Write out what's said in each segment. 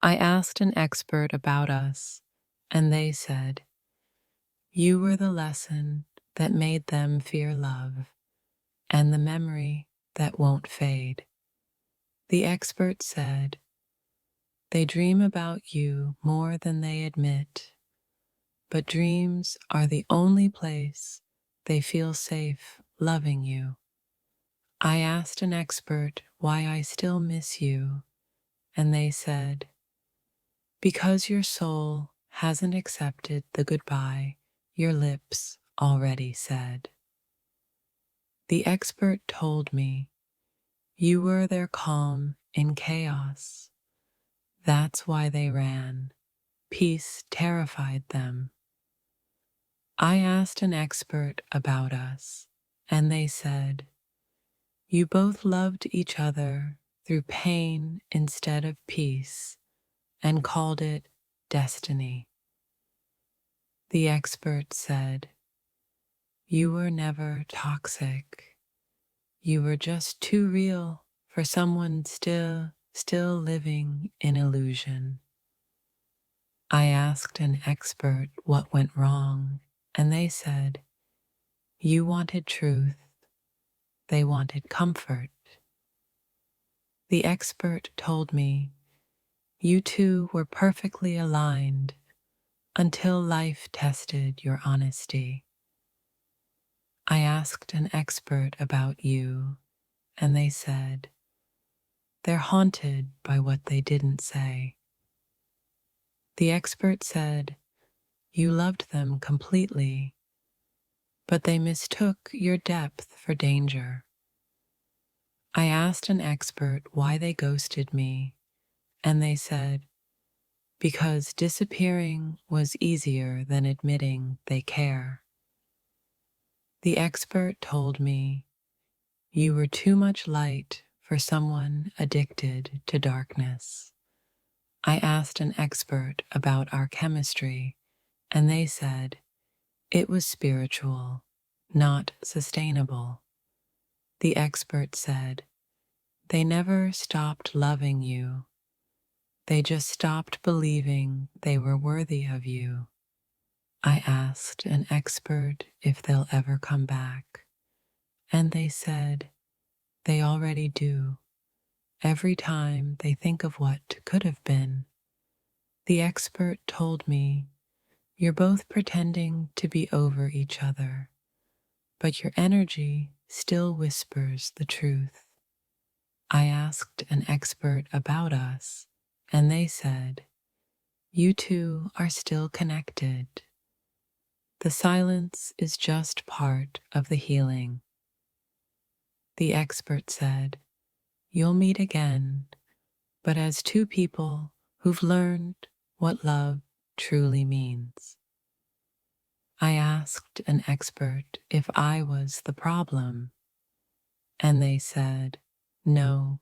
I asked an expert about us, and they said, you were the lesson that made them fear love, and the memory that won't fade. The expert said, they dream about you more than they admit, but dreams are the only place they feel safe loving you. I asked an expert why I still miss you, and they said, because your soul hasn't accepted the goodbye your lips already said. The expert told me you were their calm in chaos. That's why they ran. Peace terrified them. I asked an expert about us, and they said, you both loved each other through pain instead of peace and called it destiny. The expert said, you were never toxic. You were just too real for someone still living in illusion. I asked an expert what went wrong, and they said, you wanted truth, they wanted comfort. The expert told me, you two were perfectly aligned until life tested your honesty. I asked an expert about you, and they said, they're haunted by what they didn't say. The expert said, you loved them completely, but they mistook your depth for danger. I asked an expert why they ghosted me, and they said, because disappearing was easier than admitting they care. The expert told me, you were too much light for someone addicted to darkness. I asked an expert about our chemistry, and they said, it was spiritual, not sustainable. The expert said, they never stopped loving you. They just stopped believing they were worthy of you. I asked an expert if they'll ever come back, and they said they already do, every time they think of what could have been. The expert told me, you're both pretending to be over each other, but your energy still whispers the truth. I asked an expert about us, and they said, you two are still connected. The silence is just part of the healing. The expert said, you'll meet again, but as two people who've learned what love truly means. I asked an expert if I was the problem, and they said, no,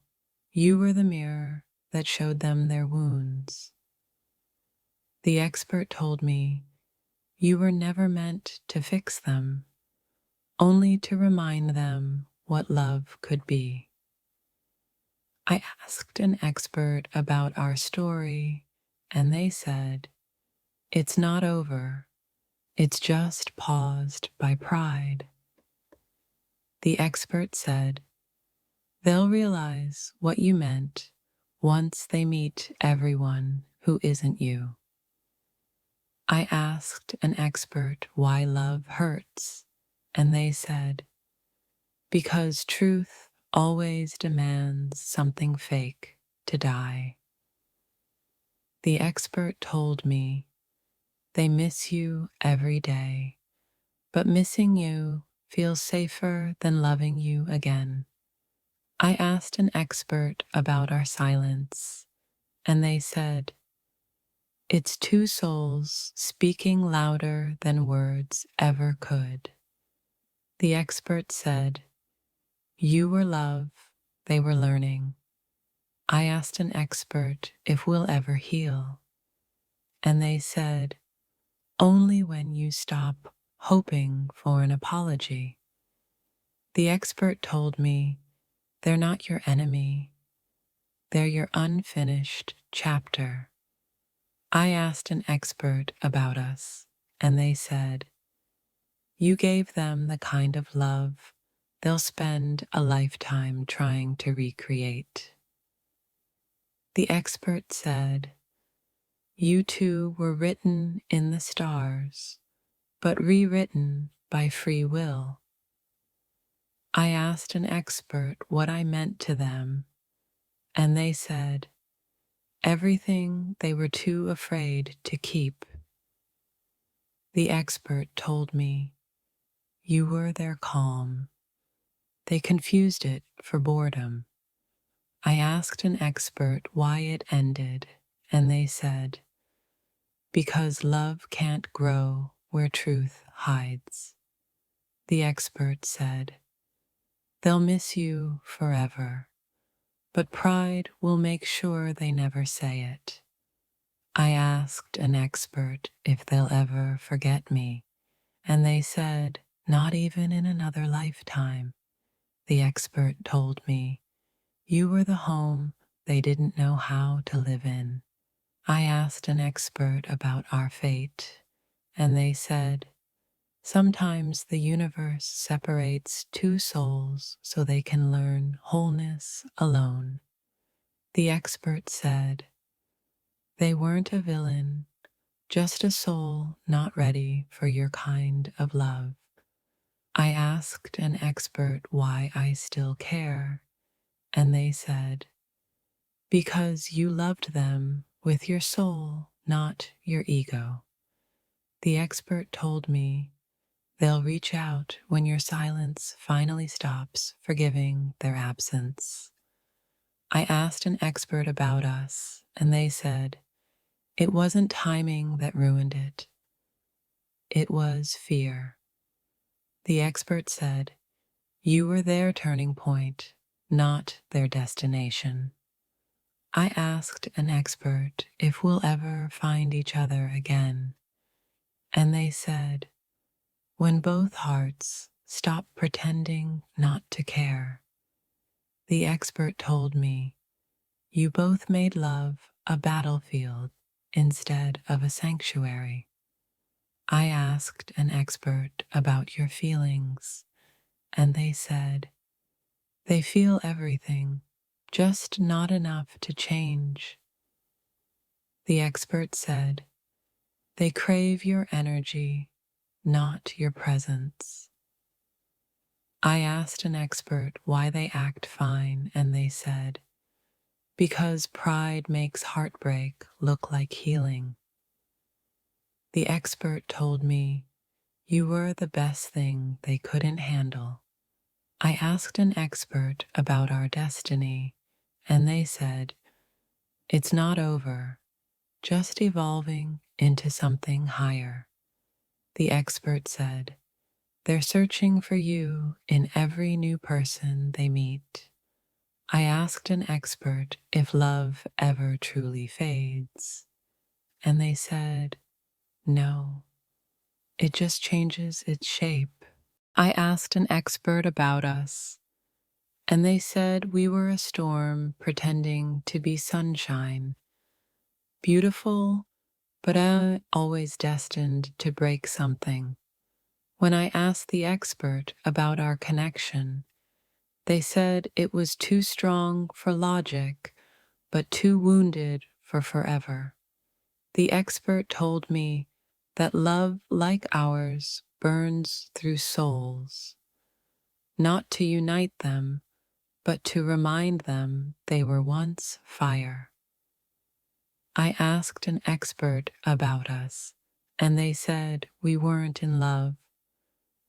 you were the mirror that showed them their wounds. The expert told me, you were never meant to fix them, only to remind them what love could be. I asked an expert about our story, and they said, it's not over, it's just paused by pride. The expert said, they'll realize what you meant once they meet everyone who isn't you. I asked an expert why love hurts, and they said, because truth always demands something fake to die. The expert told me, they miss you every day, but missing you feels safer than loving you again. I asked an expert about our silence, and they said, it's two souls speaking louder than words ever could. The expert said, you were love, they were learning. I asked an expert if we'll ever heal, and they said, only when you stop hoping for an apology. The expert told me, they're not your enemy. They're your unfinished chapter. I asked an expert about us, and they said, you gave them the kind of love they'll spend a lifetime trying to recreate. The expert said, you two were written in the stars, but rewritten by free will. I asked an expert what I meant to them, and they said, everything they were too afraid to keep. The expert told me, you were their calm. They confused it for boredom. I asked an expert why it ended, and they said, because love can't grow where truth hides. The expert said, they'll miss you forever, but pride will make sure they never say it. I asked an expert if they'll ever forget me, and they said, not even in another lifetime. The expert told me, you were the home they didn't know how to live in. I asked an expert about our fate, and they said, sometimes the universe separates two souls so they can learn wholeness alone. The expert said, they weren't a villain, just a soul not ready for your kind of love. I asked an expert why I still care, and they said, because you loved them with your soul, not your ego. The expert told me they'll reach out when your silence finally stops forgiving their absence. I asked an expert about us, and they said, it wasn't timing that ruined it. It was fear. The expert said, you were their turning point, not their destination. I asked an expert if we'll ever find each other again, and they said, when both hearts stop pretending not to care. The expert told me, you both made love a battlefield instead of a sanctuary. I asked an expert about your feelings, and they said, they feel everything, just not enough to change. The expert said, they crave your energy, not your presence. I asked an expert why they act fine, and they said, because pride makes heartbreak look like healing. The expert told me, you were the best thing they couldn't handle. I asked an expert about our destiny, and they said, it's not over, just evolving into something higher. The expert said, they're searching for you in every new person they meet. I asked an expert if love ever truly fades, and they said, no, it just changes its shape. I asked an expert about us, and they said we were a storm pretending to be sunshine, beautiful, but always destined to break something. When I asked the expert about our connection, they said it was too strong for logic, but too wounded for forever. The expert told me that love like ours burns through souls, not to unite them, but to remind them they were once fire. I asked an expert about us, and they said we weren't in love.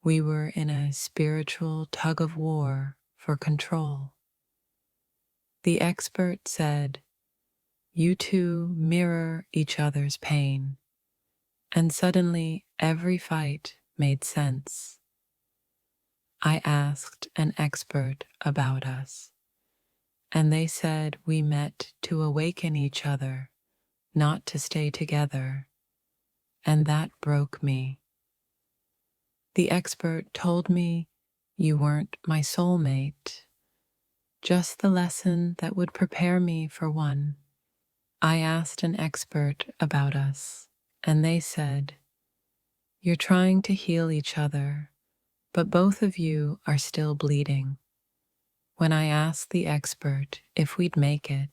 We were in a spiritual tug of war for control. The expert said, you two mirror each other's pain, and suddenly every fight made sense. I asked an expert about us, and they said we met to awaken each other, not to stay together, and that broke me. The expert told me you weren't my soulmate, just the lesson that would prepare me for one. I asked an expert about us, and they said, "You're trying to heal each other, but both of you are still bleeding." When I asked the expert if we'd make it,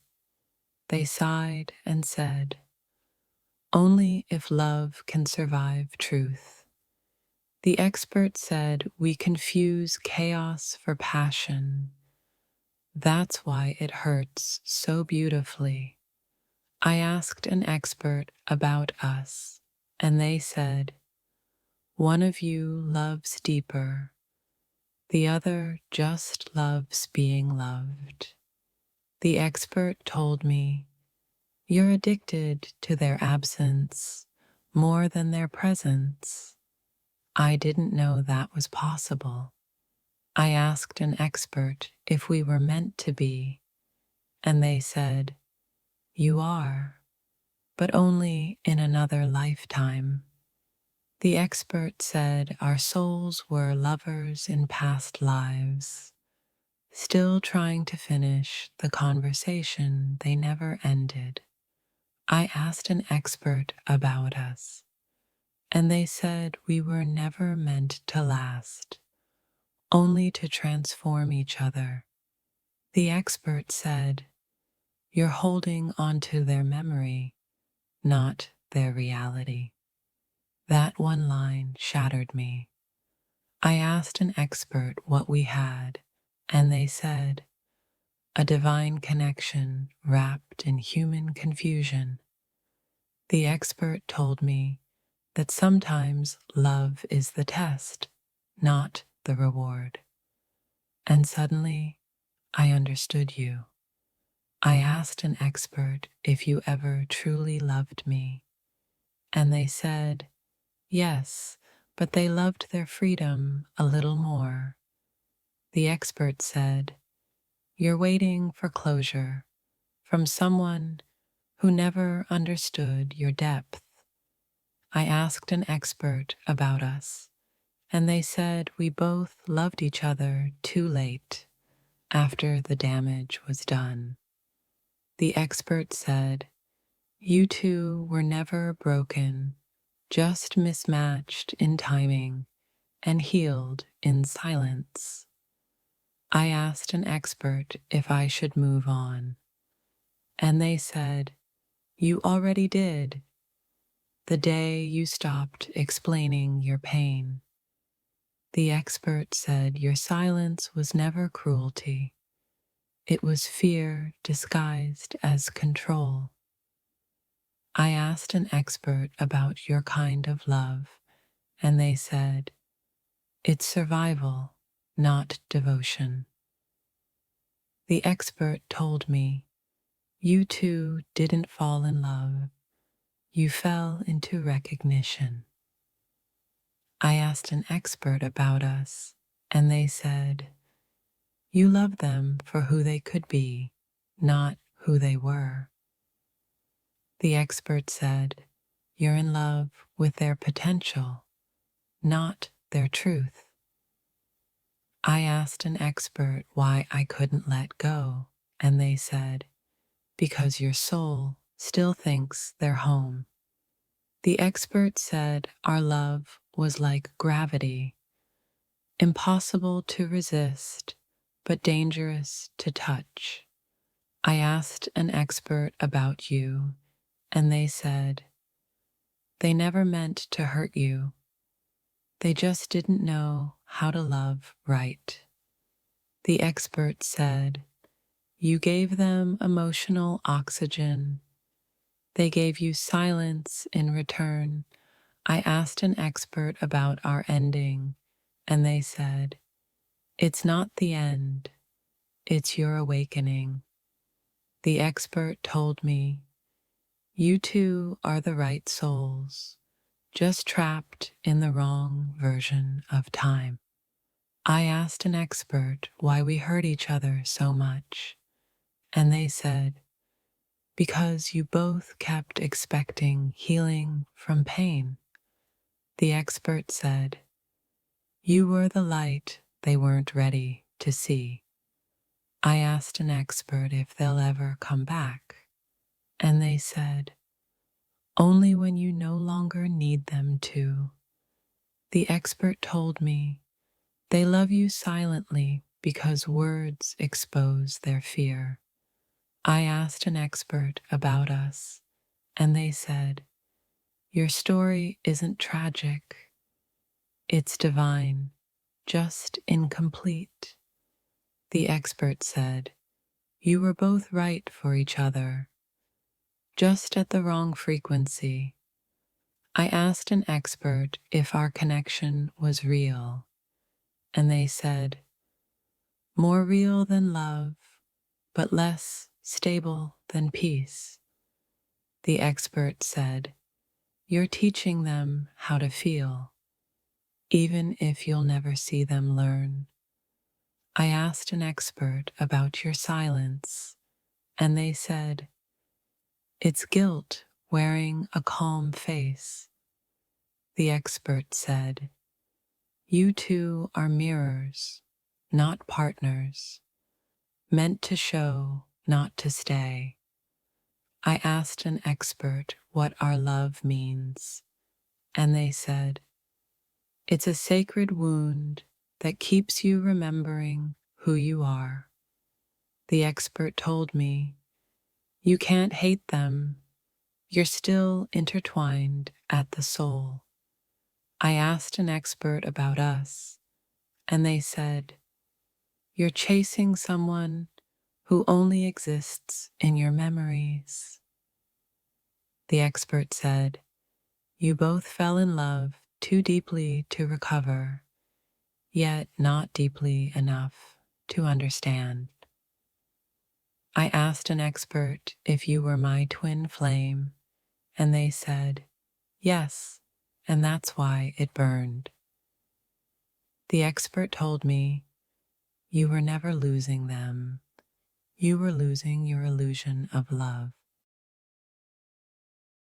they sighed and said, "Only if love can survive truth." The expert said we confuse chaos for passion. That's why it hurts so beautifully. I asked an expert about us, and they said, "One of you loves deeper, the other just loves being loved." The expert told me, "You're addicted to their absence more than their presence." I didn't know that was possible. I asked an expert if we were meant to be, and they said, "You are, but only in another lifetime." The expert said our souls were lovers in past lives, still trying to finish the conversation they never ended. I asked an expert about us, and they said we were never meant to last, only to transform each other. The expert said, "You're holding onto their memory, not their reality." That one line shattered me. I asked an expert what we had, and they said, "A divine connection wrapped in human confusion." The expert told me that sometimes love is the test, not the reward. And suddenly, I understood you. I asked an expert if you ever truly loved me, and they said, "Yes, but they loved their freedom a little more." The expert said, "You're waiting for closure from someone who never understood your depth." I asked an expert about us, and they said we both loved each other too late, after the damage was done. The expert said, "You two were never broken, just mismatched in timing and healed in silence." I asked an expert if I should move on, and they said, "You already did, the day you stopped explaining your pain." The expert said your silence was never cruelty. It was fear disguised as control. I asked an expert about your kind of love, and they said, "It's survival, not devotion." The expert told me, "You two didn't fall in love, you fell into recognition." I asked an expert about us, and they said, "You love them for who they could be, not who they were." The expert said, "You're in love with their potential, not their truth." I asked an expert why I couldn't let go, and they said, "Because your soul still thinks they're home." The expert said our love was like gravity, impossible to resist, but dangerous to touch. I asked an expert about you, and they said, "They never meant to hurt you. They just didn't know how to love right." The expert said, "You gave them emotional oxygen. They gave you silence in return." I asked an expert about our ending, and they said, "It's not the end, it's your awakening." The expert told me, "You two are the right souls, just trapped in the wrong version of time." I asked an expert why we hurt each other so much, and they said, "Because you both kept expecting healing from pain." The expert said, "You were the light they weren't ready to see." I asked an expert if they'll ever come back, and they said, only when you no longer need them to. The expert told me they love you silently because words expose their fear. I asked an expert about us, and they said, your story isn't tragic, it's divine, just incomplete. The expert said, you were both right for each other, just at the wrong frequency. I asked an expert if our connection was real, and they said, more real than love, but less stable than peace. The expert said, you're teaching them how to feel, even if you'll never see them learn. I asked an expert about your silence, and they said, it's guilt wearing a calm face. The expert said, you two are mirrors, not partners, meant to show, not to stay. I asked an expert what our love means, and they said, it's a sacred wound that keeps you remembering who you are. The expert told me, you can't hate them, you're still intertwined at the soul. I asked an expert about us, and they said, you're chasing someone who only exists in your memories. The expert said, you both fell in love too deeply to recover, yet not deeply enough to understand. I asked an expert if you were my twin flame, and they said, yes, and that's why it burned. The expert told me, you were never losing them, you were losing your illusion of love.